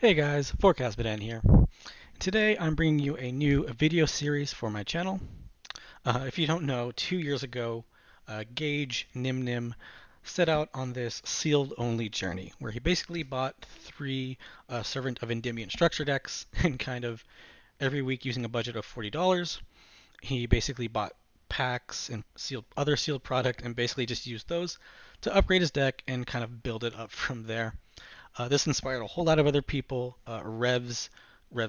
Hey guys, Forecast Badan here. Today I'm bringing you a new video series for my channel. If you don't know, 2 years ago, Gage Nim set out on this sealed-only journey where he basically bought three Servant of Endymion structure decks and kind of every week using a budget of $40, he basically bought packs and other sealed product and basically just used those to upgrade his deck and kind of build it up from there. This inspired a whole lot of other people. Rev's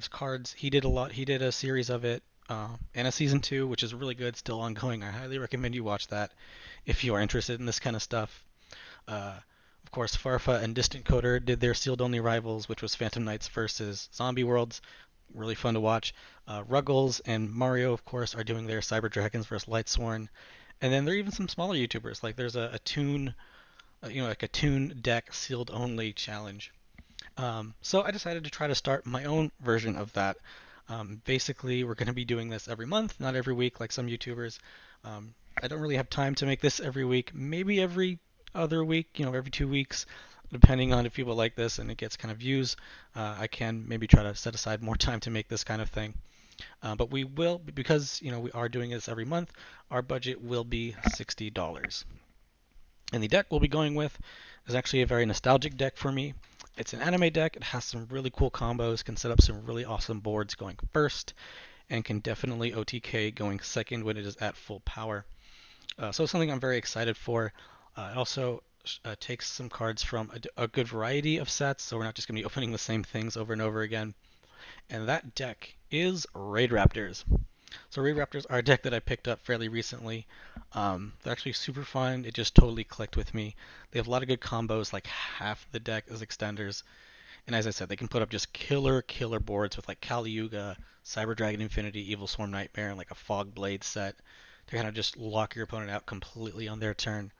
cards. He did a lot. He did a series of it and a season two, which is really good, still ongoing. I highly recommend you watch that if you are interested in this kind of stuff. Of course, Farfa and Distant Coder did their sealed only rivals, which was Phantom Knights versus Zombie Worlds. Really fun to watch. Ruggles and Mario, of course, are doing their Cyber Dragons versus Lightsworn. And then there are even some smaller YouTubers. Like there's a Toon like a Toon deck sealed only challenge. So I decided to try to start my own version of that. Basically, we're going to be doing this every month, not every week like some YouTubers. I don't really have time to make this every week. Maybe every other week, every 2 weeks, depending on if people like this and it gets kind of views. I can maybe try to set aside more time to make this kind of thing. But we will, because we are doing this every month, our budget will be $60. And the deck we'll be going with is actually a very nostalgic deck for me. It's an anime deck. It has some really cool combos, can set up some really awesome boards going first, and can definitely OTK going second when it is at full power. So something I'm very excited for. It also takes some cards from a good variety of sets, so we're not just going to be opening the same things over and over again. And that deck is Raidraptors. So Raidraptors are a deck that I picked up fairly recently. They're actually super fun. It just totally clicked with me. They have a lot of good combos, like half the deck is extenders. And as I said, they can put up just killer boards with like Kali Yuga, Cyber Dragon Infinity, Evil Swarm Nightmare, and like a Fog Blade set to kind of just lock your opponent out completely on their turn.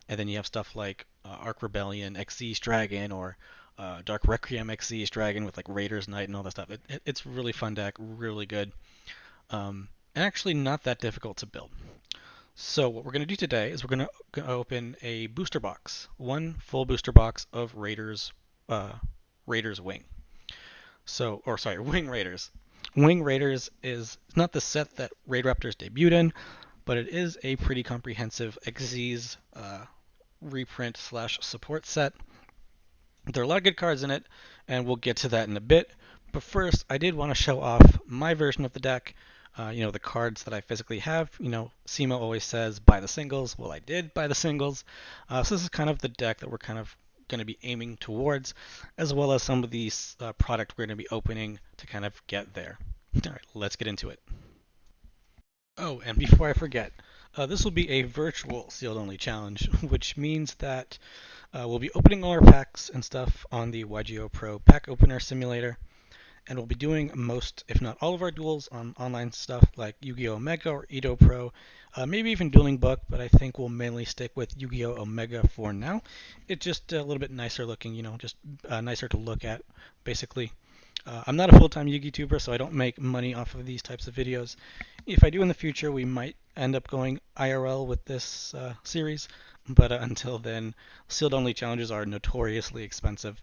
And then you have stuff like Arc Rebellion, Xyz Dragon, or Dark Requiem Xyz Dragon with like Raider's Knight and all that stuff. It's a really fun deck, really good. And actually not that difficult to build. So what we're going to do today is we're going to open a booster box, one full booster box of Raiders Wing. Wing Raiders. Wing Raiders is not the set that Raidraptors debuted in, but it is a pretty comprehensive Xyz reprint slash support set. There are a lot of good cards in it, and we'll get to that in a bit. But first, I did want to show off my version of the deck. The cards that I physically have. SEMA always says buy the singles. Well, I did buy the singles. So this is kind of the deck that we're kind of going to be aiming towards, as well as some of these product we're going to be opening to kind of get there. All right, let's get into it. Oh, and before I forget, this will be a virtual sealed only challenge, which means that we'll be opening all our packs and stuff on the YGOpro pack opener simulator. And we'll be doing most, if not all of our duels on online stuff like Yu-Gi-Oh! Omega or Edo Pro, maybe even Dueling Book, but I think we'll mainly stick with Yu-Gi-Oh! Omega for now. It's just a little bit nicer looking, just nicer to look at, basically. I'm not a full-time Yu-Gi tuber, so I don't make money off of these types of videos. If I do in the future, we might end up going IRL with this series, but until then, sealed-only challenges are notoriously expensive.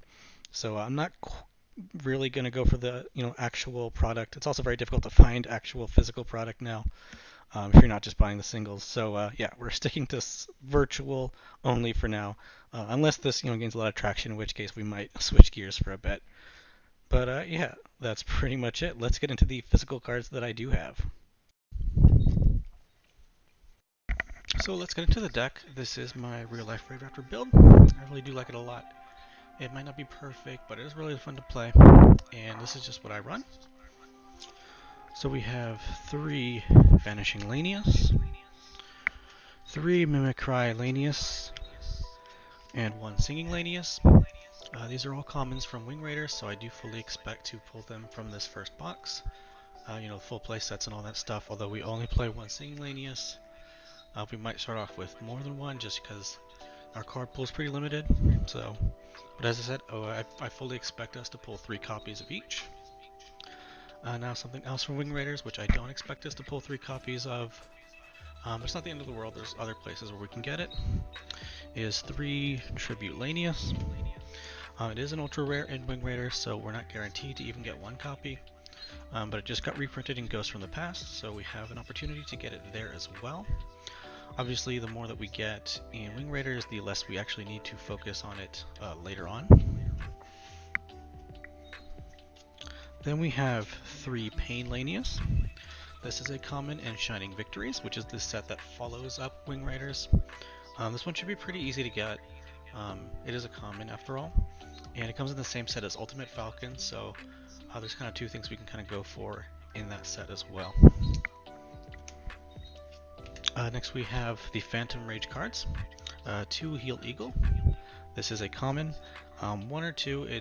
So I'm not really going to go for the actual product. It's also very difficult to find actual physical product now if you're not just buying the singles. So yeah, we're sticking to virtual only for now, unless this gains a lot of traction, in which case we might switch gears for a bit. But yeah, that's pretty much it. Let's get into the physical cards that I do have. So let's get into the deck. This is my real life Raidraptor build. I really do like it a lot. It might not be perfect, but it is really fun to play. And this is just what I run. So we have 3 Vanishing Lanius, 3 Mimicry Lanius, and 1 Singing Lanius. These are all commons from Wing Raiders, so I do fully expect to pull them from this first box. Full play sets and all that stuff, although we only play 1 Singing Lanius. We might start off with more than 1 just because our card pool is pretty limited. But as I said, I fully expect us to pull 3 copies of each. Now something else from Wing Raiders, which I don't expect us to pull 3 copies of, but it's not the end of the world, there's other places where we can get it, is 3 Tribute Lanius. It is an ultra rare in Wing Raiders, so we're not guaranteed to even get one copy, but it just got reprinted in Ghosts from the Past, so we have an opportunity to get it there as well. Obviously, the more that we get in Wing Raiders, the less we actually need to focus on it later on. Then we have 3 Pain Lanius. This is a common in Shining Victories, which is the set that follows up Wing Raiders. This one should be pretty easy to get. It is a common after all, and it comes in the same set as Ultimate Falcon, so there's kind of 2 things we can kind of go for in that set as well. Next we have the Phantom Rage cards. 2 Heal Eagle. This is a common. 1 or 2, I'm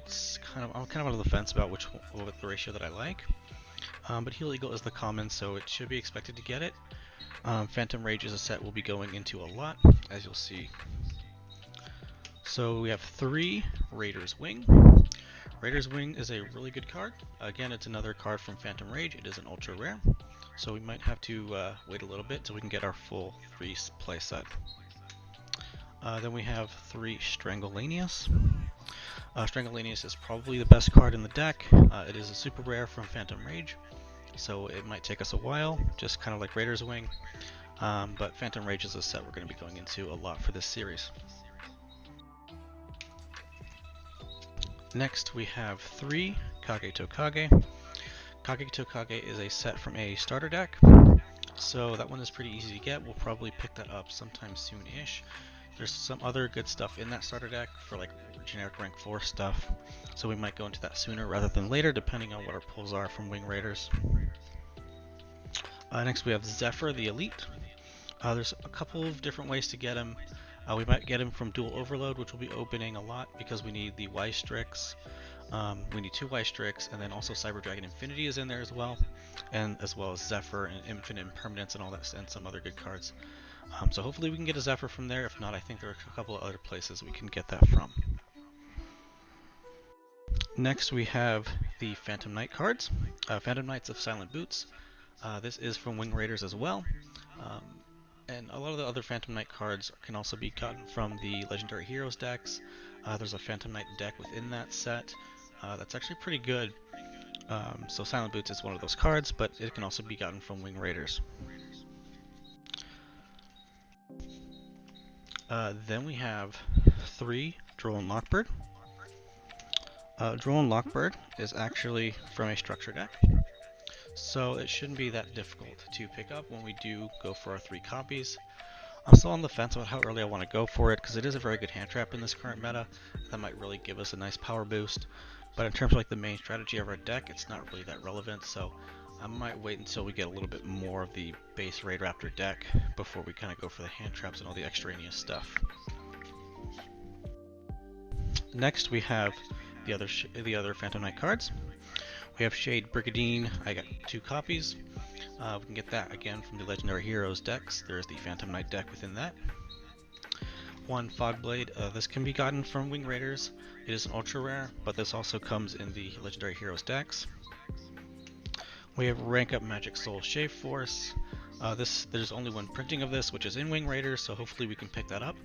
kind of out of the fence about what the ratio that I like. But Heal Eagle is the common, so it should be expected to get it. Phantom Rage is a set we'll be going into a lot, as you'll see. So we have 3 Raiders Wing. Raiders Wing is a really good card. Again, it's another card from Phantom Rage. It is an ultra rare, so we might have to wait a little bit till we can get our full 3 play set. Then we have 3 Strangolanius. Strangolanius is probably the best card in the deck. It is a super rare from Phantom Rage, so it might take us a while, just kind of like Raiders Wing. But Phantom Rage is a set we're going to be going into a lot for this series. Next we have 3 Kage Tokage. Kage Tokage is a set from a starter deck, so that one is pretty easy to get. We'll probably pick that up sometime soon-ish. There's some other good stuff in that starter deck for like generic rank 4 stuff, so we might go into that sooner rather than later depending on what our pulls are from Wing Raiders. Next we have Zephyr the Elite. There's a couple of different ways to get him. We might get him from Dual Overload, which will be opening a lot because we need the Y-Strix. We need 2 Y-Strix, and then also Cyber Dragon Infinity is in there as well as Zephyr and Infinite Impermanence and all that, and some other good cards. So hopefully we can get a Zephyr from there. If not, I think there are a couple of other places we can get that from. Next we have the Phantom Knight cards. Phantom Knights of Silent Boots. This is from Wing Raiders as well. And a lot of the other Phantom Knight cards can also be gotten from the Legendary Heroes decks. There's a Phantom Knight deck within that set that's actually pretty good. So Silent Boots is one of those cards, but it can also be gotten from Wing Raiders. Then we have 3 Drone Lockbird. Drone Lockbird is actually from a structure deck, so it shouldn't be that difficult to pick up when we do go for our 3 copies. I'm still on the fence about how early I want to go for it, because it is a very good hand trap in this current meta. That might really give us a nice power boost, but in terms of like the main strategy of our deck, it's not really that relevant, so I might wait until we get a little bit more of the base Raidraptor deck before we kind of go for the hand traps and all the extraneous stuff. Next we have the other Phantom Knight cards. We have Shade Brigadine. I got 2 copies. We can get that again from the Legendary Heroes decks. There's the Phantom Knight deck within that. 1 Fogblade. This can be gotten from Wing Raiders. It is an ultra rare, but this also comes in the Legendary Heroes decks. We have Rank Up Magic Soul Shave Force. There's only 1 printing of this, which is in Wing Raiders, so hopefully we can pick that up.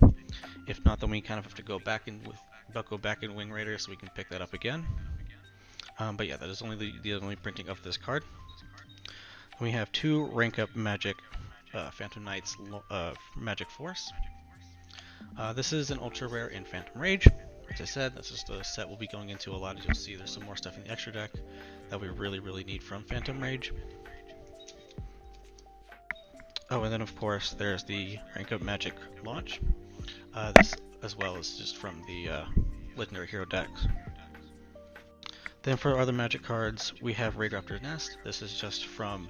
If not, then we kind of have to go back in Wing Raiders so we can pick that up again. But yeah, that is only the only printing of this card. We have 2 Rank Up Magic Phantom Knights Magic Force. This is an ultra rare in Phantom Rage. As I said, that's just a set we'll be going into a lot. As you'll see, there's some more stuff in the extra deck that we really need from Phantom Rage. Oh, and then of course there's the Rank Up Magic Launch. This as well as just from the Legendary Hero decks. Then for our other magic cards, we have Raidraptor's Nest. This is just from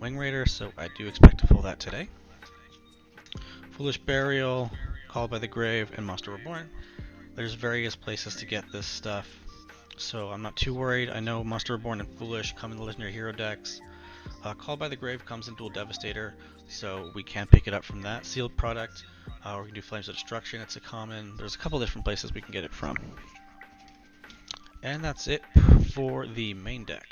Wing Raider, so I do expect to pull that today. Foolish Burial, Called by the Grave, and Monster Reborn. There's various places to get this stuff, so I'm not too worried. I know Monster Reborn and Foolish come in the Legendary Hero decks. Called by the Grave comes in Dual Devastator, so we can pick it up from that sealed product. We can do Flames of Destruction, it's a common. There's a couple different places we can get it from. And that's it for the main deck.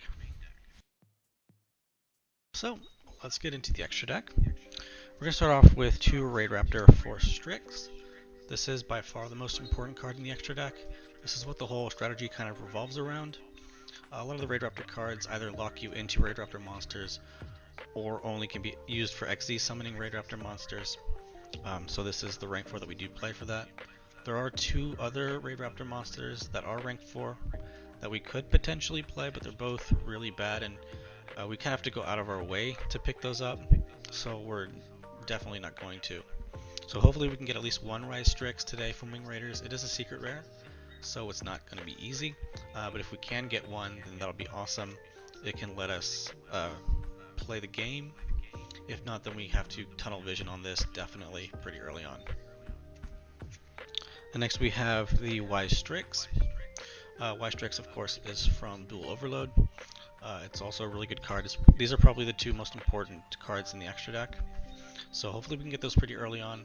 So, let's get into the extra deck. We're going to start off with 2 Raidraptor Force Strix. This is by far the most important card in the extra deck. This is what the whole strategy kind of revolves around. A lot of the Raidraptor cards either lock you into Raidraptor monsters or only can be used for XZ summoning Raidraptor monsters. So this is the rank 4 that we do play for that. There are 2 other Raidraptor monsters that are rank 4 that we could potentially play, but they're both really bad, and we kind of have to go out of our way to pick those up, so we're definitely not going to. So hopefully we can get at least 1 Raidraptors today from Wing Raiders. It is a secret rare, so it's not going to be easy, but if we can get one, then that'll be awesome. It can let us play the game. If not, then we have to tunnel vision on this definitely pretty early on. And next we have the YGOpro. YGOpro, of course, is from Dual Overload. It's also a really good card. These are probably the 2 most important cards in the extra deck, so hopefully we can get those pretty early on.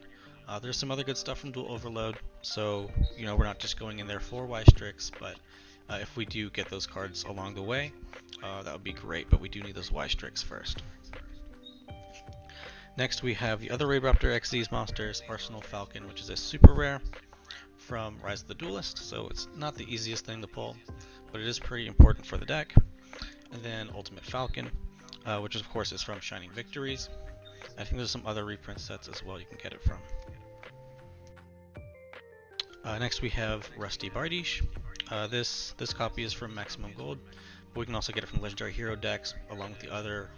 There's some other good stuff from Dual Overload, so we're not just going in there for YGOpro, but if we do get those cards along the way, that would be great, but we do need those YGOpro first. Next we have the other Raidraptor XZ's monsters, Arsenal Falcon, which is a super rare from Rise of the Duelist, so it's not the easiest thing to pull, but it is pretty important for the deck. And then Ultimate Falcon, which of course is from Shining Victories. I think there's some other reprint sets as well you can get it from. Next we have Rusty Bardiche. This copy is from Maximum Gold, but we can also get it from Legendary Hero decks along with the other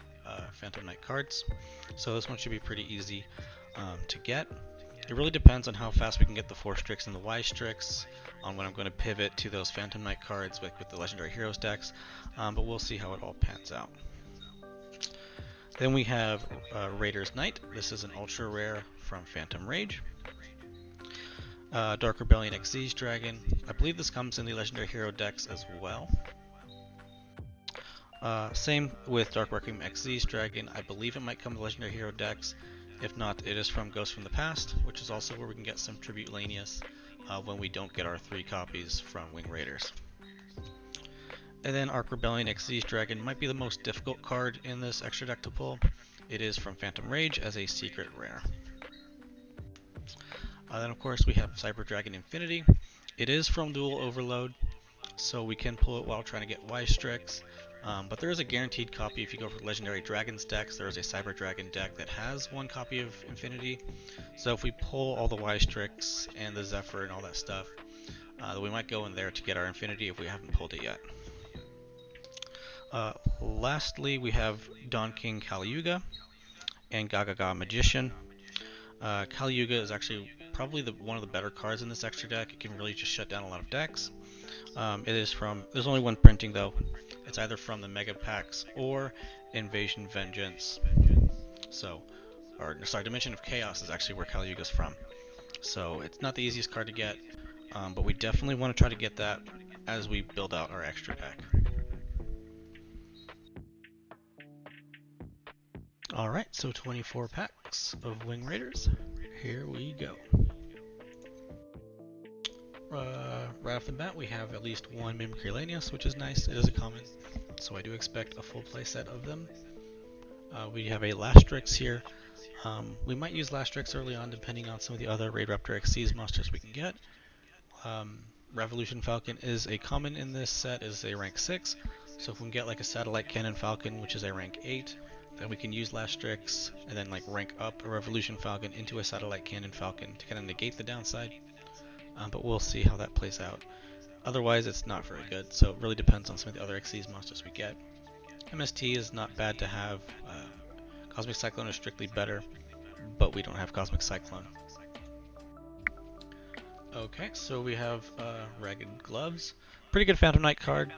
Phantom Knight cards. So this one should be pretty easy to get. It really depends on how fast we can get the 4 Strix and the YGOpro, on when I'm going to pivot to those Phantom Knight cards with the Legendary Heroes decks, but we'll see how it all pans out. Then we have Raider's Knight. This is an ultra rare from Phantom Rage. Dark Rebellion XZ's Dragon. I believe this comes in the Legendary Hero decks as well. Same with Dark Requiem XZ's Dragon. I believe it might come in the Legendary Hero decks. If not, it is from Ghost from the Past, which is also where we can get some Tribute Lanius when we don't get our 3 copies from Wing Raiders. And then Arc Rebellion XZ's Dragon might be the most difficult card in this extra deck to pull. It is from Phantom Rage as a secret rare. Then of course we have Cyber Dragon Infinity. It is from Dual Overload, so we can pull it while trying to get YGOpro. But there is a guaranteed copy. If you go for Legendary Dragons decks, there is a Cyber Dragon deck that has 1 copy of Infinity. So if we pull all the YGOpro and the Zephyr and all that stuff, we might go in there to get our Infinity if we haven't pulled it yet. Lastly, we have Dawn King Kali-Yuga and Gagaga Magician. Kali-Yuga is actually probably one of the better cards in this extra deck. It can really just shut down a lot of decks. It is from, there's only 1 printing though. It's either from the Mega Packs or Invasion Vengeance. Dimension of Chaos is actually where Kali-Yuga's from. So it's not the easiest card to get, but we definitely want to try to get that as we build out our extra deck. Alright, so 24 packs of Wing Raiders. Here we go. Right off the bat, we have at least 1 Mimicry Lanius, which is nice. It is a common, so I do expect a full play set of them. We have a Lastrix here. We might use Lastrix early on, depending on some of the other Raidraptor XC's monsters we can get. Revolution Falcon is a common in this set, is a rank 6. So if we can get like a Satellite Cannon Falcon, which is a rank 8, then we can use Lastrix and then like rank up a Revolution Falcon into a Satellite Cannon Falcon to kind of negate the downside. But we'll see how that plays out. Otherwise, it's not very good, so it really depends on some of the other XC's monsters we get. MST is not bad to have. Cosmic Cyclone is strictly better, but we don't have Cosmic Cyclone. Okay, so we have Ragged Gloves. Pretty good Phantom Knight card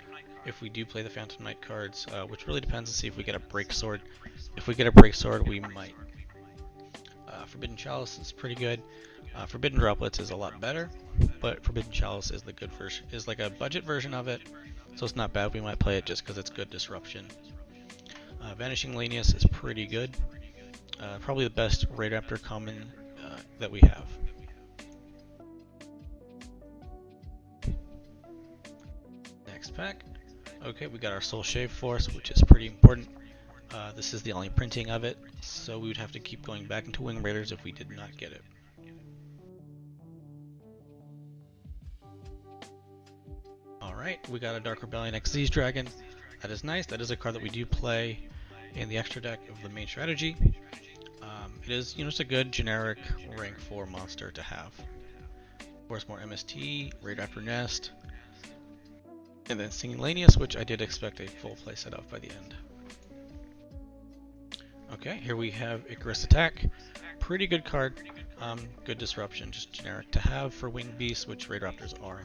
if we do play the Phantom Knight cards, which really depends to see if we get a Break Sword. If we get a Break Sword, we might. Forbidden Chalice is pretty good. Forbidden Droplets is a lot better, but Forbidden Chalice is the good version, is like a budget version of it, so it's not bad. We might play it just because it's good disruption. Vanishing Lanius is pretty good. Probably the best Raidraptor common that we have. Next pack. Okay, we got our Soul Shave Force, which is pretty important. This is the only printing of it, so we would have to keep going back into Wing Raiders if we did not get it. Alright, we got a Dark Rebellion XZ Dragon. That is nice. That is a card that we do play in the extra deck of the main strategy. It is, just a good generic rank 4 monster to have. Of course, more MST, Raidraptor Nest, and then Singing Lanius, which I did expect a full play set of by the end. Okay, here we have Icarus Attack. Pretty good card. Good disruption, just generic to have for Winged Beasts, which Raidraptors are.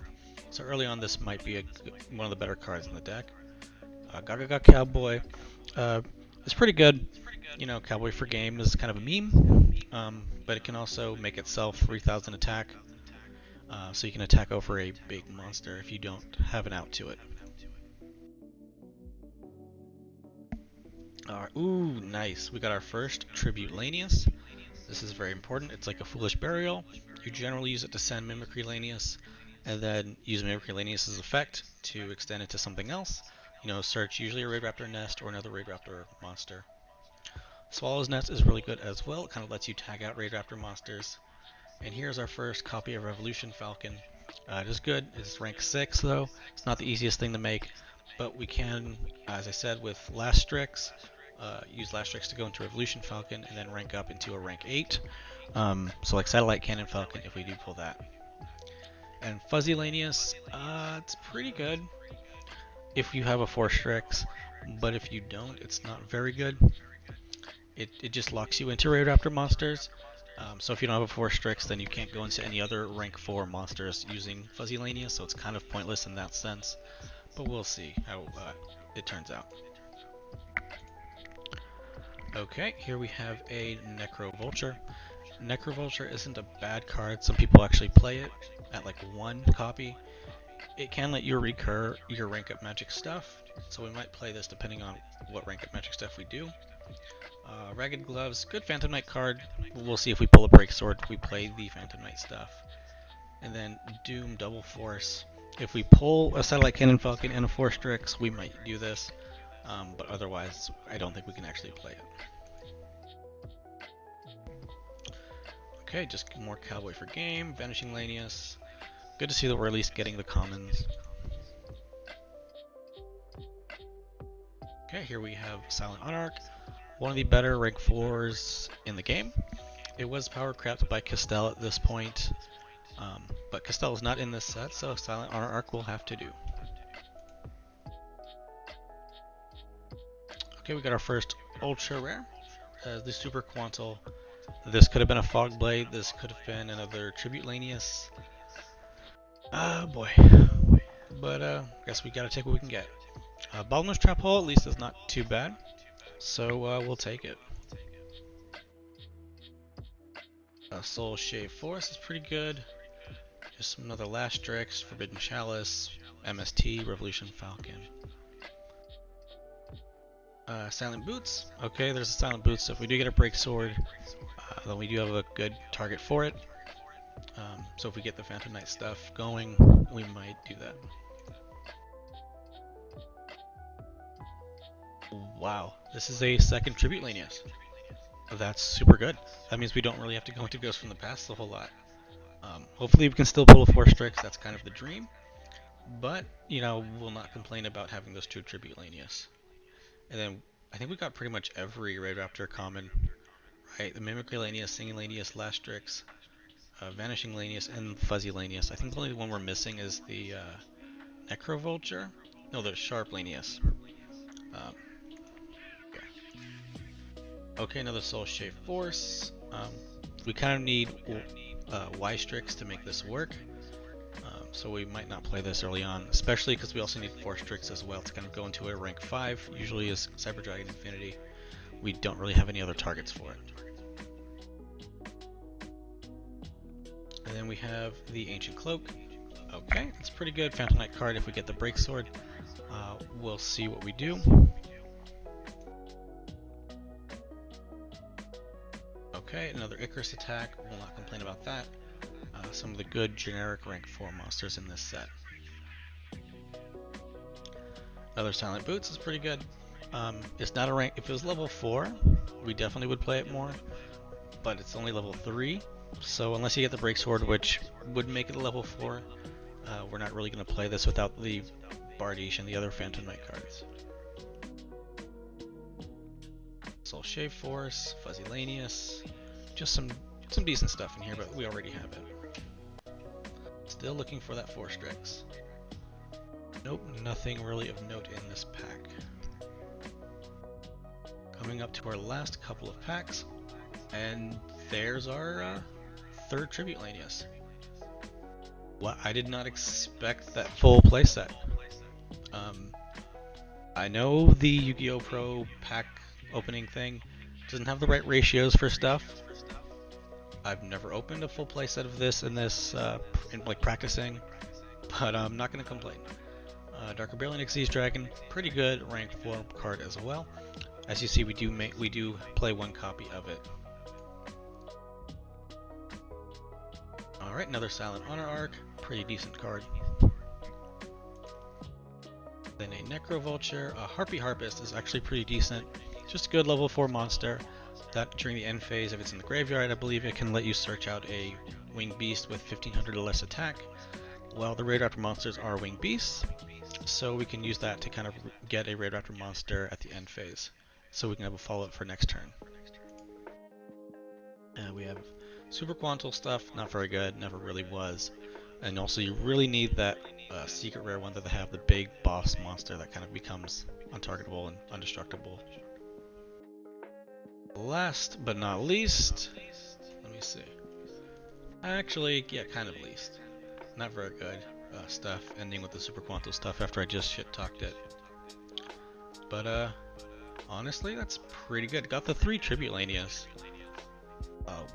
So early on, this might be one of the better cards in the deck. Gaga Cowboy. It's pretty good. Cowboy for game is kind of a meme, but it can also make itself 3000 attack. So you can attack over a big monster if you don't have an out to it. Ooh, nice. We got our first Tribute Lanius. This is very important. It's like a Foolish Burial. You generally use it to send Mimicry Lanius, and then use Mimicry Lanius' effect to extend it to something else. Search usually a Raidraptor Nest or another Raidraptor monster. Swallow's Nest is really good as well. It kind of lets you tag out Raidraptor monsters. And here's our first copy of Revolution Falcon. It is good. It's rank 6 though. It's not the easiest thing to make, but we can, as I said, with Lastrix, use Lastrix to go into Revolution Falcon and then rank up into a rank 8. So like Satellite Cannon Falcon if we do pull that. And Fuzzy Lanius, it's pretty good if you have a Forstrix, but if you don't, it's not very good. It just locks you into Raidraptor monsters. So if you don't have a Forstrix, then you can't go into any other rank 4 monsters using Fuzzy Lanius, so it's kind of pointless in that sense. But we'll see how it turns out. Okay, here we have a Necrovulture. Necrovulture isn't a bad card. Some people actually play it at like 1 copy. It can let you recur your rank up magic stuff, so we might play this depending on what rank up magic stuff we do. Ragged Gloves, good Phantom Knight card. We'll see if we pull a Break Sword if we play the Phantom Knight stuff. And then Doom Double Force. If we pull a Satellite Cannon Falcon and a Forstrix, we might do this, but otherwise I don't think we can actually play it. Okay, just more Cowboy for game, Vanishing Lanius. Good to see that we're at least getting the commons. Okay, here we have Silent Monarch, one of the better rank 4s in the game. It was power crept by Castell at this point, but Castell is not in this set, so Silent Monarch will have to do. Okay, we got our first Ultra Rare, the Super Quantal. This could have been a Fog Blade, this could have been another Tribute Lanius. Boy. But guess we gotta take what we can get. Bottomless Trap Hole at least is not too bad, so we'll take it. Soul Shave Force is pretty good. Just another Lastrix, Forbidden Chalice, MST, Revolution Falcon. Silent Boots. Okay, there's a Silent Boots, so if we do get a Break Sword, then we do have a good target for it. So if we get the Phantom Knight stuff going, we might do that. Wow, this is a second Tribute Lanius. That's super good. That means we don't really have to go into Ghost from the Past a whole lot. Hopefully we can still pull a Forstrix, that's kind of the dream. But, we'll not complain about having those 2 Tribute Lanius. And then, I think we got pretty much every Raidraptor common. Right, the Mimicry Lanius, Singing Lanius, Lastrix, Vanishing Lanius, and Fuzzy Lanius. I think the only one we're missing is the Necrovulture. No, the Sharp Lanius. Okay, another Soul Shave Force. We kind of need Y-Strix to make this work. So we might not play this early on, especially because we also need Forstrix as well to kind of go into a rank 5. Usually is Cyber Dragon Infinity. We don't really have any other targets for it. And then we have the Ancient Cloak. Okay, it's pretty good. Phantom Knight card if we get the Break Sword. We'll see what we do. Okay, another Icarus attack. We'll not complain about that. Some of the good generic rank 4 monsters in this set. Another Silent Boots is pretty good. It's not a rank. If it was level 4, we definitely would play it more. But it's only level 3, so unless you get the Break Sword, which would make it a level 4, We're not really going to play this without the Bardiche and the other Phantom Knight cards. Soul Shave Force, Fuzzy Lanius, just some decent stuff in here, but we already have it. Still looking for that 4 Strix. Nope, nothing really of note in this pack. Coming up to our last couple of packs, and there's our third Tribute Lanius. Well, I did not expect that full playset. I know the YGOpro pack opening thing doesn't have the right ratios for stuff. I've never opened a full playset of this in like practicing, but I'm not going to complain. Darker Brilliant Xyz Dragon, pretty good rank 4 card as well. As you see, we do play 1 copy of it. All right, another Silent Honor Arc, pretty decent card. Then a Necro Vulture, a Harpy Harpist is actually pretty decent. Just a good level 4 monster that during the end phase, if it's in the graveyard, I believe it can let you search out a Winged Beast with 1500 or less attack. Well, the Raidraptor monsters are Winged Beasts, so we can use that to kind of get a Raidraptor monster at the end phase, so we can have a follow-up for next turn. We have Super Quantal stuff, not very good, never really was. And also you really need that secret rare one that they have, the big boss monster that kind of becomes untargetable and undestructible. Last but not least, let me see. Actually, yeah, kind of least. Not very good stuff, ending with the Super Quantal stuff after I just shit-talked it. But honestly, that's pretty good. Got the 3 Tribute Lanius,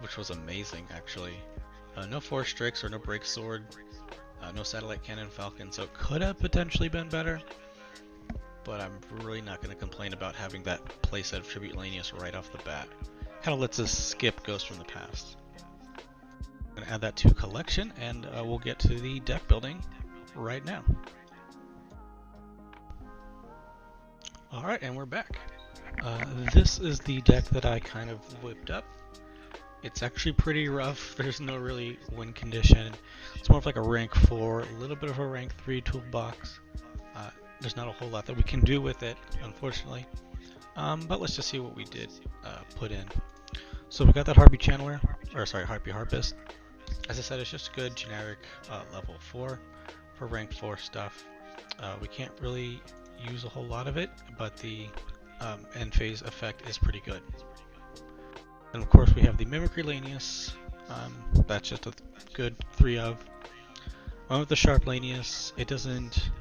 which was amazing actually. No 4 Strix or no Break Sword, no Satellite Cannon Falcon, so it could have potentially been better. But I'm really not going to complain about having that playset of Tribute Lanius right off the bat. Kind of lets us skip Ghost from the Past. I'm going to add that to collection, and we'll get to the deck building right now. Alright, and we're back. This is the deck that I kind of whipped up. It's actually pretty rough. There's no really win condition. It's more of like a rank 4, a little bit of a rank 3 toolbox. There's not a whole lot that we can do with it, unfortunately. But let's just see what we did put in. So we got that Harpy Channeler, or sorry, Harpy Harpist. As I said, it's just good generic level 4 for rank 4 stuff. We can't really use a whole lot of it, but the end phase effect is pretty good. And of course we have the Mimicry Lanius, that's just a good 3 of. One with the Sharp Lanius, it doesn't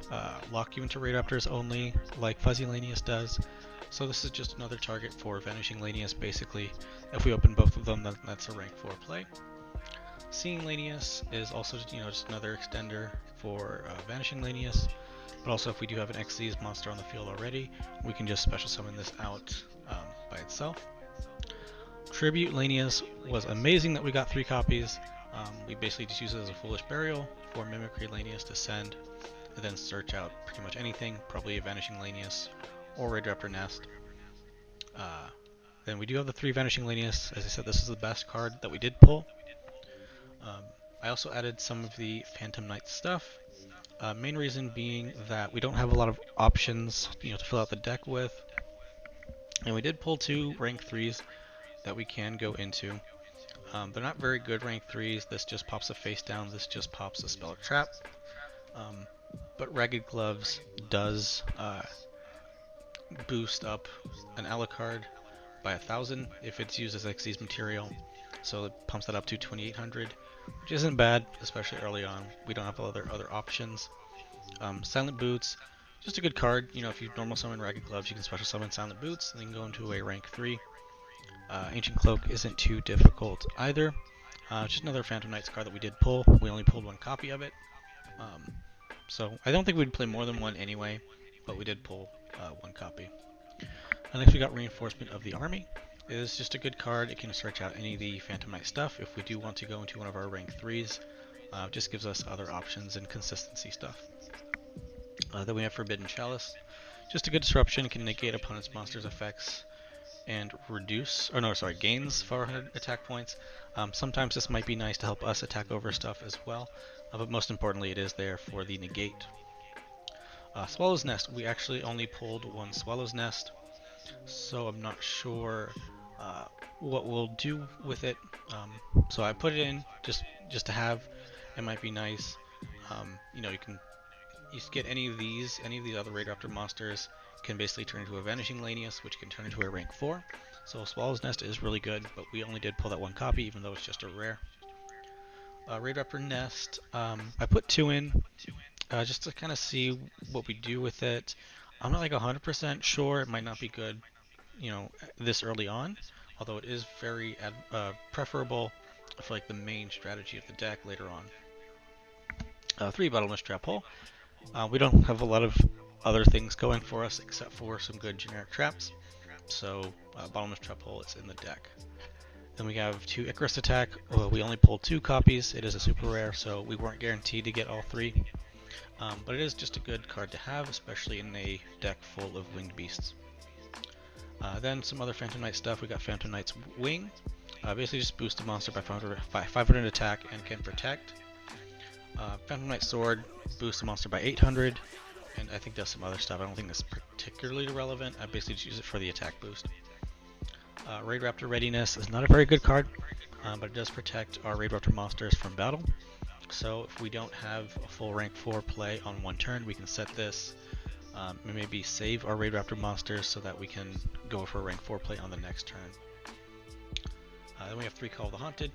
lock you into Raidraptors only like Fuzzy Lanius does, so this is just another target for Vanishing Lanius basically. If we open both of them, then that's a rank 4 play. Seeing Lanius is also just another extender for Vanishing Lanius, but also if we do have an Xyz monster on the field already, we can just special summon this out by itself. Tribute Lanius was amazing that we got 3 copies. We basically just use it as a Foolish Burial for Mimicry Lanius to send, and then search out pretty much anything, probably a Vanishing Lanius or Raidraptor Nest. Then we do have the 3 Vanishing Lanius. As I said, this is the best card that we did pull. I also added some of the Phantom Knight stuff. Main reason being that we don't have a lot of options to fill out the deck with. And we did pull 2 rank 3s that we can go into. They're not very good rank 3s. This just pops a face down, this just pops a spell or trap. But Ragged Gloves does boost up an Alucard by 1000 if it's used as Xyz material. So it pumps that up to 2800, which isn't bad, especially early on. We don't have other options. Silent Boots, just a good card. If you normal summon Ragged Gloves, you can special summon Silent Boots, and then go into a rank 3. Ancient Cloak isn't too difficult either. Just another Phantom Knights card that we did pull. We only pulled 1 copy of it. So I don't think we'd play more than 1 anyway, but we did pull 1 copy. And next we got Reinforcement of the Army. It is just a good card. It can search out any of the Phantom Knight stuff if we do want to go into one of our rank 3s. Just gives us other options and consistency stuff. Then we have Forbidden Chalice. Just a good disruption. It can negate opponent's monster's effects and gains 400 attack points. Sometimes this might be nice to help us attack over stuff as well. but most importantly it is there for the negate. Swallow's Nest, we actually only pulled one Swallow's Nest, so I'm not sure what we'll do with it. So I put it in just to have. It might be nice. You know, you can get any of these other Raidraptor monsters can basically turn into a Vanishing Lanius, which can turn into a rank 4. So Swallow's Nest is really good, but we only did pull that one copy, even though it's just a rare. Raidraptor Nest, I put 2 in, just to kind of see what we do with it. I'm not like 100% sure. It might not be good, you know, this early on, although it is very preferable for like the main strategy of the deck later on. 3 Bottomless Trap Hole. We don't have a lot of other things going for us except for some good generic traps, so Bottomless Trap Hole is in the deck. Then we have 2 Icarus Attack. Well, we only pulled 2 copies. It is a super rare, so we weren't guaranteed to get all 3. But it is just a good card to have, especially in a deck full of winged beasts. Then some other Phantom Knight stuff. We got Phantom Knight's Wing. Basically just boost the monster by 500 attack and can protect. Phantom Knight Sword boosts the monster by 800, and I think does some other stuff. I don't think that's particularly relevant. I basically just use it for the attack boost. Raidraptor Readiness is not a very good card, but it does protect our Raidraptor monsters from battle. So if we don't have a full rank 4 play on one turn, we can set this, maybe save our Raidraptor monsters so that we can go for a rank 4 play on the next turn. Then we have 3 Call of the Haunted.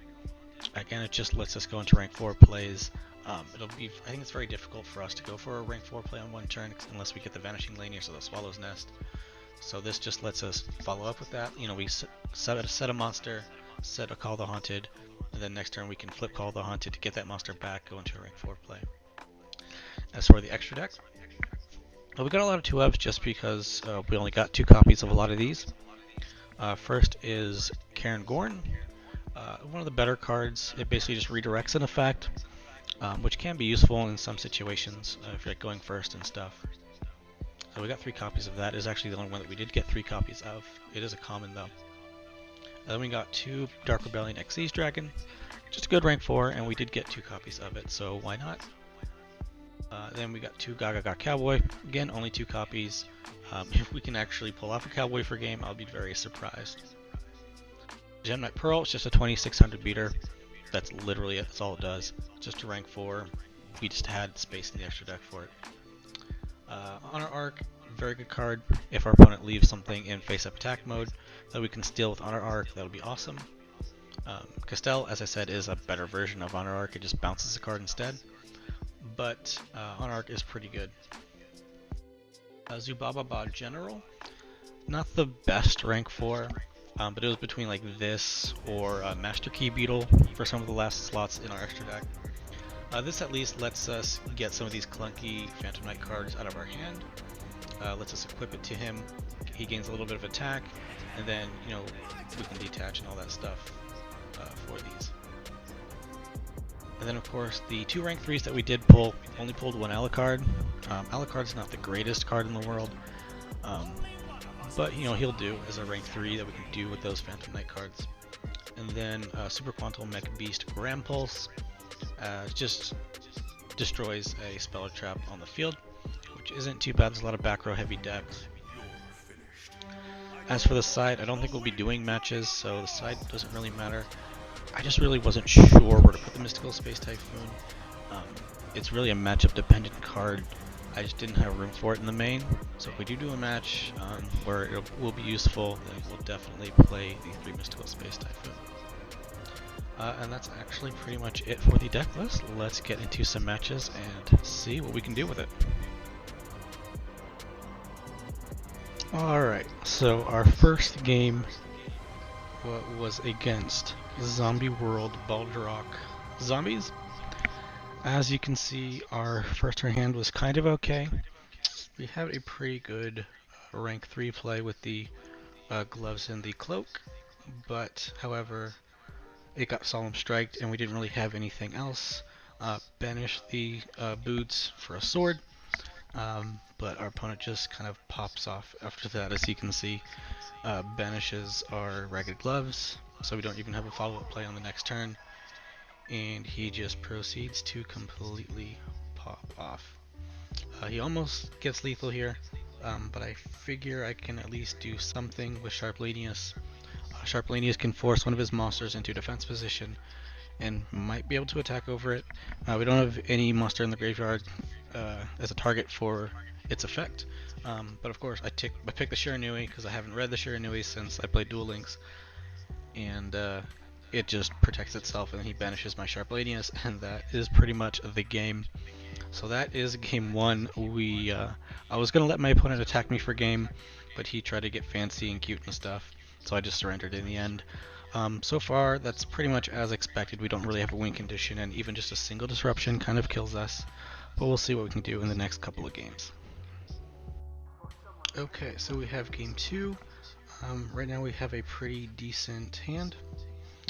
Again, it just lets us go into rank 4 plays. I think it's very difficult for us to go for a rank 4 play on one turn unless we get the Vanishing Lanius or the Swallow's Nest. So this just lets us follow up with that. You know, we set a monster, set a Call of the Haunted, and then next turn we can flip Call of the Haunted to get that monster back, go into a rank 4 play. As for the extra deck, well, we got a lot of 2-ofs just because we only got 2 copies of a lot of these. First is Karen Gorn. One of the better cards. It basically just redirects an effect, which can be useful in some situations if you're like going first and stuff. So we got 3 copies of that. It is actually the only one that we did get 3 copies of. It is a common though. Then we got 2 Dark Rebellion Xyz Dragon, just a good rank 4, and we did get 2 copies of it, so why not? Then we got 2 Gaga Cowboy, again only 2 copies. If we can actually pull off a Cowboy for game, I'll be very surprised. Gem Knight Pearl, it's just a 2600 beater. That's literally it, that's all it does. Just a rank 4, we just had space in the extra deck for it. Honor Arc, very good card. If our opponent leaves something in face-up attack mode that we can steal with Honor Arc, that would be awesome. Castell, as I said, is a better version of Honor Arc. It just bounces the card instead. But Honor Arc is pretty good. Zubababa General, not the best rank 4, but it was between like this or Master Key Beetle for some of the last slots in our extra deck. This at least lets us get some of these clunky Phantom Knight cards out of our hand. Lets us equip it to him. He gains a little bit of attack, and then, you know, we can detach and all that stuff for these. And then of course the 2 rank 3s that we did pull, only pulled 1 Alucard. Alucard's not the greatest card in the world, but you know, he'll do as a rank 3 that we can do with those Phantom Knight cards. And then Super Quantum Mech Beast Rampulse. Just destroys a Speller Trap on the field, which isn't too bad. There's a lot of back row heavy decks. As for the side, I don't think we'll be doing matches, so the side doesn't really matter. I just really wasn't sure where to put the Mystical Space Typhoon. It's really a matchup dependent card. I just didn't have room for it in the main, so if we do a match where it will be useful, then we'll definitely play the 3 Mystical Space Typhoon. And that's actually pretty much it for the deck list. Let's get into some matches and see what we can do with it. Alright, so our first game was against Zombie World Baldrach Zombies. As you can see, our first turn hand was kind of okay. We have a pretty good rank 3 play with the gloves and the cloak, but however, it got Solemn Striked and we didn't really have anything else. Banish the boots for a sword, but our opponent just kind of pops off after that. As you can see, banishes our Ragged Gloves, so we don't even have a follow-up play on the next turn. and he just proceeds to completely pop off. He almost gets lethal here, but I figure I can at least do something with Sharplenius. Sharplenius can force one of his monsters into defense position and might be able to attack over it. We don't have any monster in the graveyard as a target for its effect, but of course I picked the Shiranui because I haven't read the Shiranui since I played Duel Links, and it just protects itself, and he banishes my Sharplenius, and that is pretty much the game. So that is game one. I was gonna let my opponent attack me for game, but he tried to get fancy and cute and stuff, so I just surrendered in the end. So far, that's pretty much as expected. We don't really have a win condition, and even just a single disruption kind of kills us. But we'll see what we can do in the next couple of games. Okay, so we have game two. Right now we have a pretty decent hand.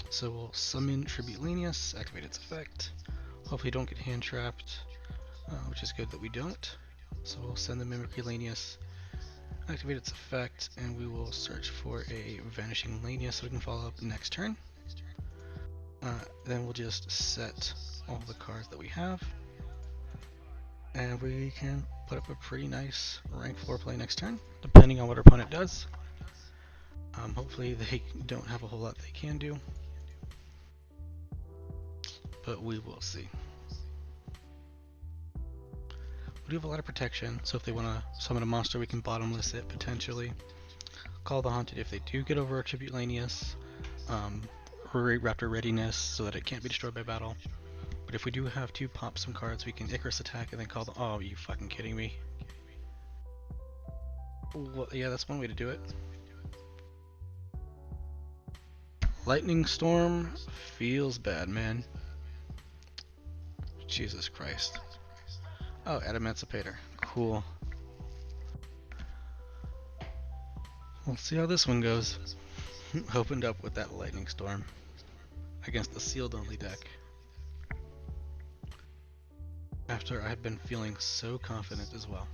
So we'll summon Tribute Lenius, activate its effect. Hopefully don't get hand trapped, which is good that we don't. So we'll send the Mimicry Lenius, activate its effect, and we will search for a Vanishing Lenius so we can follow up next turn. Then we'll just set all the cards that we have, and we can put up a pretty nice rank 4 play next turn, depending on what our opponent does. Hopefully they don't have a whole lot they can do, but we will see. We do have a lot of protection, so if they want to summon a monster, we can bottomless it potentially. Call the Haunted if they do get over a Tribute Lenius. Raidraptor Readiness so that it can't be destroyed by battle. But if we do have to pop some cards, we can Icarus attack and then call the. Oh, are you fucking kidding me? Well, yeah, that's one way to do it. Lightning Storm feels bad, man. Jesus Christ. Oh, Emancipator. Cool. We'll see how this one goes. Opened up with that Lightning Storm against the sealed only deck. After I've been feeling so confident as well.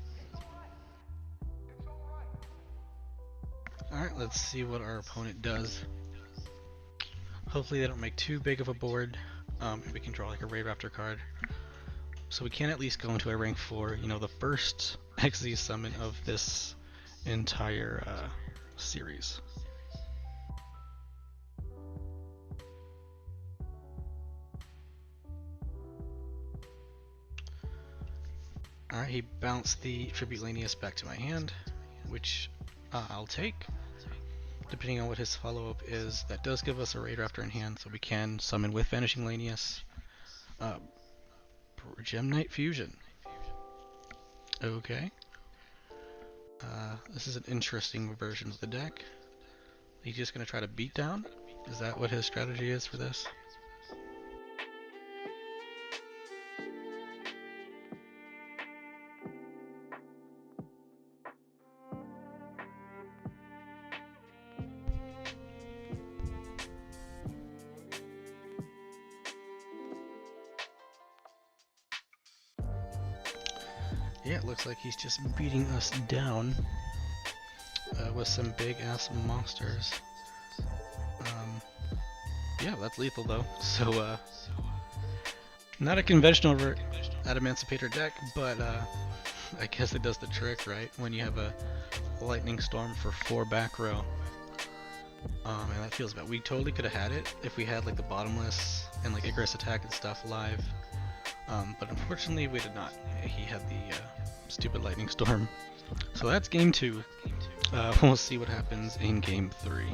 Alright, let's see what our opponent does. Hopefully they don't make too big of a board. We can draw like a Raidraptor card. So we can at least go into a rank 4, you know, the first XZ summon of this entire series. Alright, he bounced the Tribute Lenius back to my hand, which I'll take. Depending on what his follow-up is, that does give us a Raidraptor in hand, so we can summon with Vanishing Lenius. Gem Knight Fusion. Okay. This is an interesting version of the deck. He's just going to try to beat down? Is that what his strategy is for this? Yeah, it looks like he's just beating us down with some big ass monsters. Yeah, that's lethal though. So, not a conventional Emancipator deck, but I guess it does the trick, right? When you have a Lightning Storm for 4 back row. And that feels bad. We totally could have had it if we had like the bottomless and like Icarus attack and stuff live. But unfortunately we did not. He had the stupid Lightning Storm. So that's game 2. We'll see what happens in game 3.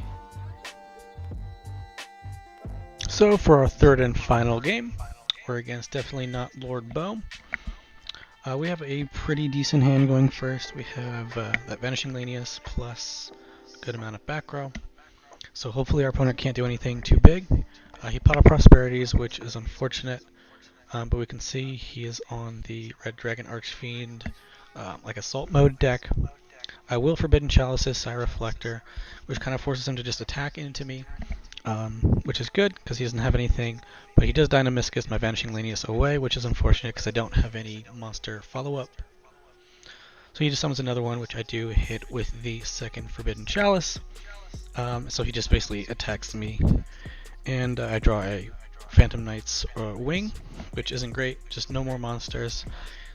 So for our third and final game, we're against definitely not Lord Bo. We have a pretty decent hand going first. We have that Vanishing Lenius plus a good amount of back row. So hopefully our opponent can't do anything too big. He pot of Prosperities, which is unfortunate. But we can see he is on the Red Dragon Archfiend, like Assault mode deck. I will Forbidden Chalice his Psy Reflector, which kind of forces him to just attack into me, which is good because he doesn't have anything. But he does Dynamiscus my Vanishing Lenius away, which is unfortunate because I don't have any monster follow-up. So he just summons another one, which I do hit with the second Forbidden Chalice. So he just basically attacks me, and I draw a Phantom Knight's wing, which isn't great, just no more monsters,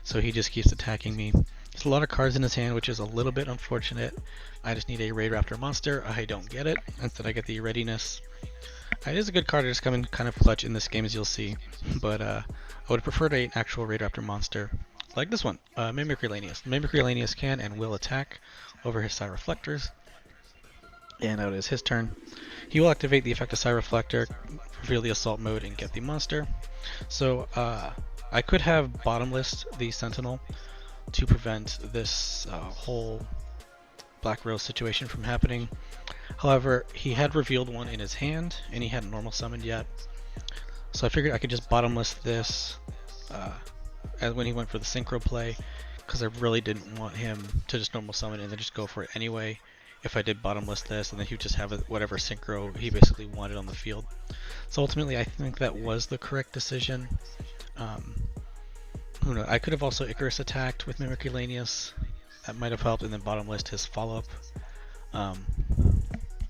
so he just keeps attacking me. There's a lot of cards in his hand, which is a little bit unfortunate. I just need a Raidraptor monster. I don't get it. Instead I get the Readiness. It is a good card to just come in kind of clutch in this game, as you'll see, but I would have preferred an actual Raidraptor monster like this one, Mimicry Lanius. Mimicry Lanius can and will attack over his Reflectors, and that is his turn. He will activate the effect of Reflector, reveal the assault mode, and get the monster. So I could have bottomless the Sentinel to prevent this whole Black Rose situation from happening. However, he had revealed one in his hand, and he hadn't normal summoned yet. So I figured I could just bottomless this as when he went for the synchro play, because I really didn't want him to just normal summon and then just go for it anyway. If I did bottomless this, and then he would just have whatever synchro he basically wanted on the field. So ultimately, I think that was the correct decision. Who knows? I could have also Icarus attacked with Mimicry Lanius. That might have helped, and then bottomless his follow-up.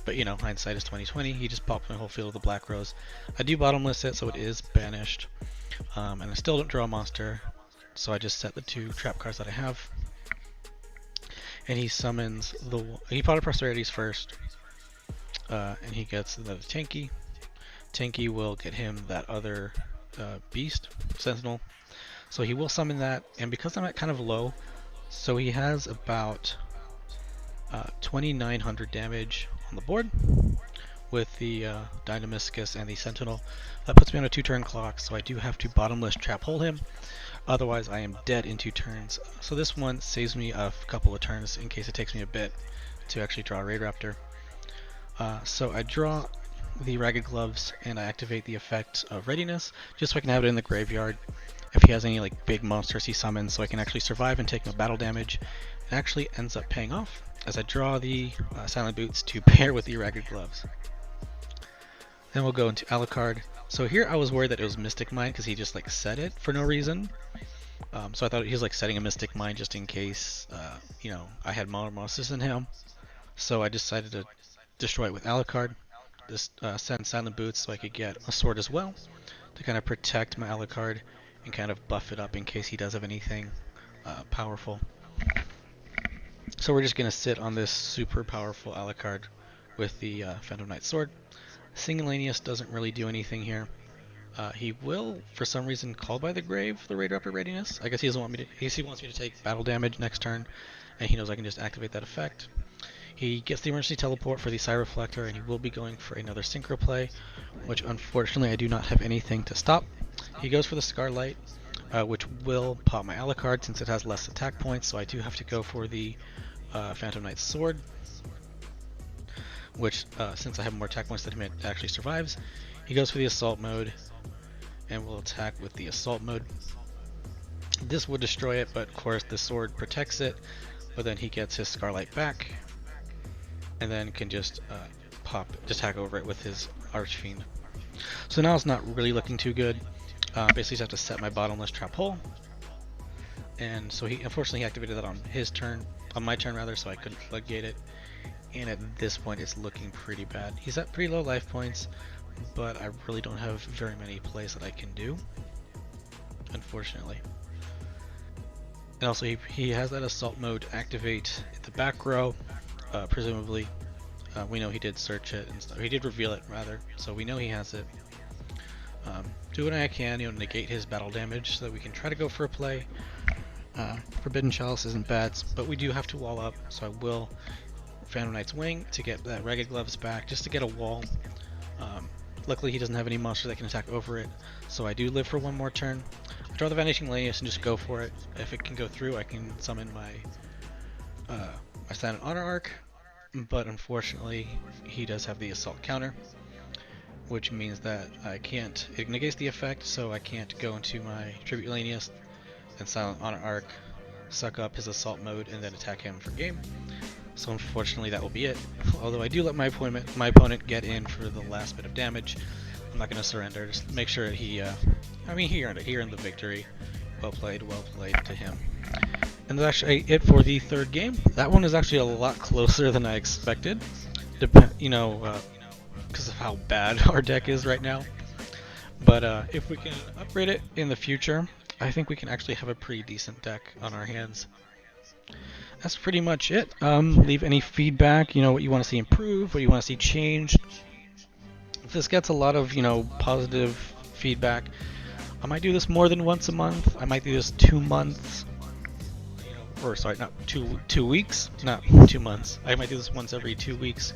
But you know, hindsight is 20/20. He just popped my whole field of the Black Rose. I do bottomless it, so it is banished. And I still don't draw a monster, so I just set the 2 trap cards that I have. And he summons he Pot of Prosperities first, and he gets the Tanky. Tanky will get him that other beast, Sentinel. So he will summon that, and because I'm at kind of low, so he has about 2,900 damage on the board with the Dynamiscus and the Sentinel. That puts me on a 2-turn clock, so I do have to bottomless trap hole him. Otherwise, I am dead in 2 turns. So this one saves me a couple of turns in case it takes me a bit to actually draw a Raidraptor. So I draw the Ragged Gloves and I activate the effect of Readiness, just so I can have it in the graveyard if he has any like big monsters he summons, so I can actually survive and take no battle damage. It actually ends up paying off as I draw the Silent Boots to pair with the Ragged Gloves. Then we'll go into Alucard. So here I was worried that it was Mystic Mine because he just like set it for no reason. So I thought he was like setting a Mystic Mine just in case, you know, I had more monsters than him. So I decided to destroy it with Alucard. Just send Silent Boots so I could get a sword as well to kind of protect my Alucard and kind of buff it up in case he does have anything powerful. So we're just going to sit on this super powerful Alucard with the Phantom Knight sword. Singulanius doesn't really do anything here. He will, for some reason, call by the grave the Raidraptor Readiness. I guess he doesn't want me to. He wants me to take battle damage next turn, and he knows I can just activate that effect. He gets the emergency teleport for the Reflector, and he will be going for another synchro play, which unfortunately I do not have anything to stop. He goes for the Scarlight, which will pop my Alucard since it has less attack points, so I do have to go for the Phantom Knight's sword, which since I have more attack points than him, it actually survives. He goes for the assault mode and will attack with the assault mode. This would destroy it, but of course the sword protects it, but then he gets his Scarlight back and then can just attack over it with his Archfiend. So now it's not really looking too good. Basically just have to set my bottomless trap hole, and so he unfortunately activated that on his turn, on my turn rather, so I couldn't floodgate it. And at this point it's looking pretty bad. He's at pretty low life points, but I really don't have very many plays that I can do, unfortunately. And also he has that assault mode activate at the back row, presumably. We know he did search it and stuff. He did reveal it rather, so we know he has it. Do what I can, you know, negate his battle damage so that we can try to go for a play. Forbidden Chalice isn't bad, but we do have to wall up, so I will Phantom Knight's Wing to get that Ragged Gloves back, just to get a wall. Luckily he doesn't have any monster that can attack over it, so I do live for one more turn. I draw the Vanishing Lanius and just go for it. If it can go through, I can summon my my Silent Honor Arc, but unfortunately he does have the assault counter, which means that I can't, it negates the effect, so I can't go into my Tribute Lanius and Silent Honor Arc, suck up his assault mode, and then attack him for game. So unfortunately that will be it. Although I do let my opponent get in for the last bit of damage. I'm not going to surrender, just make sure he, I mean he earned it, he earned the victory. Well played to him. And that's actually it for the third game. That one is actually a lot closer than I expected, you know, because of how bad our deck is right now. But if we can upgrade it in the future, I think we can actually have a pretty decent deck on our hands. That's pretty much it. Leave any feedback, what you want to see improved, what you want to see changed. If this gets a lot of, positive feedback, I might do this more than once a month. I might do this 2 months. Or sorry, not 2 weeks, not 2 months. I might do this once every 2 weeks.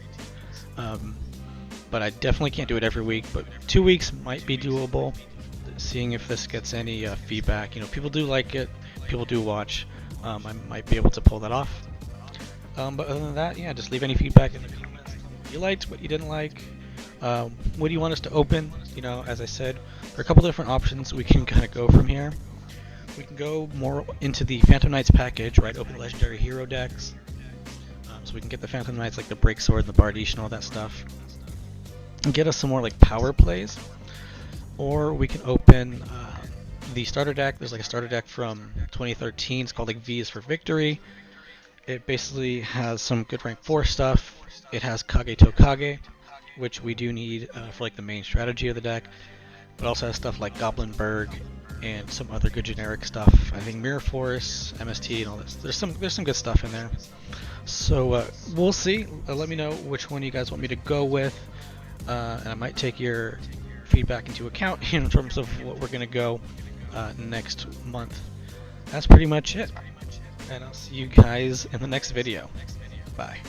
But I definitely can't do it every week. But 2 weeks might be doable. Seeing if this gets any feedback. People do like it. People do watch. I might be able to pull that off. But other than that, yeah, just leave any feedback in the comments. What you liked, what you didn't like. What do you want us to open? As I said, there are a couple different options we can kind of go from here. We can go more into the Phantom Knights package, right? Open legendary hero decks. So we can get the Phantom Knights like the Break Sword, the Bardiche, and all that stuff. And get us some more like power plays. Or we can open the starter deck. There's like a starter deck from 2013. It's called like V is for Victory. It basically has some good rank 4 stuff. It has Kage to Kage, which we do need for like the main strategy of the deck. But also has stuff like Goblin Berg and some other good generic stuff. I think Mirror Force, MST, and all this. There's some good stuff in there. So we'll see. Let me know which one you guys want me to go with, and I might take your feedback into account in terms of what we're gonna go next month. That's pretty much it, and I'll see you guys in the next video. Bye.